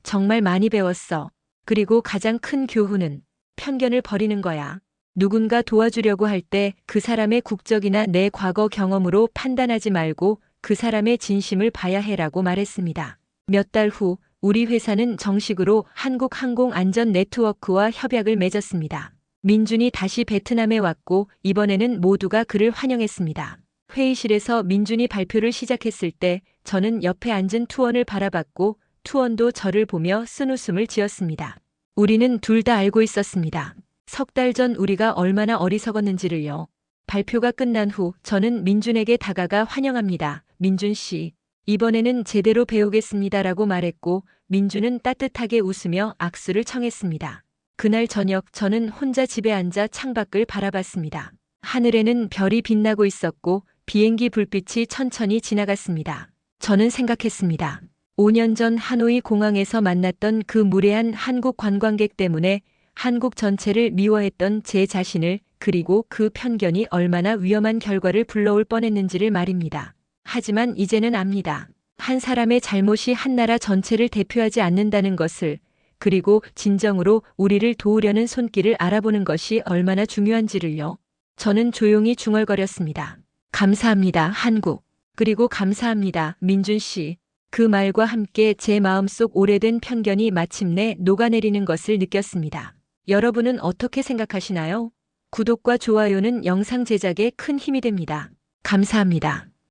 S2: 정말 많이 배웠어. 그리고 가장 큰 교훈은 편견을 버리는 거야. 누군가 도와주려고 할 때 그 사람의 국적이나 내 과거 경험으로 판단하지 말고 그 사람의 진심을 봐야 해라고 말했습니다. 몇 달 후 우리 회사는 정식으로 한국항공안전네트워크와 협약을 맺었습니다. 민준이 다시 베트남에 왔고 이번에는 모두가 그를 환영했습니다. 회의실에서 민준이 발표를 시작했을 때 저는 옆에 앉은 투원을 바라봤고 투원도 저를 보며 쓴웃음을 지었습니다. 우리는 둘 다 알고 있었습니다. 석 달 전 우리가 얼마나 어리석었는지를요. 발표가 끝난 후 저는 민준에게 다가가 환영합니다. 민준 씨, 이번에는 제대로 배우겠습니다라고 말했고 민준은 따뜻하게 웃으며 악수를 청했습니다. 그날 저녁 저는 혼자 집에 앉아 창밖을 바라봤습니다. 하늘에는 별이 빛나고 있었고 비행기 불빛이 천천히 지나갔습니다. 저는 생각했습니다. 5년 전 하노이 공항에서 만났던 그 무례한 한국 관광객 때문에 한국 전체를 미워했던 제 자신을, 그리고 그 편견이 얼마나 위험한 결과를 불러올 뻔했는지를 말입니다. 하지만 이제는 압니다. 한 사람의 잘못이 한 나라 전체를 대표하지 않는다는 것을, 그리고 진정으로 우리를 도우려는 손길을 알아보는 것이 얼마나 중요한지를요. 저는 조용히 중얼거렸습니다. 감사합니다, 한국. 그리고 감사합니다, 민준 씨. 그 말과 함께 제 마음속 오래된 편견이 마침내 녹아내리는 것을 느꼈습니다. 여러분은 어떻게 생각하시나요? 구독과 좋아요는 영상 제작에 큰 힘이 됩니다. 감사합니다.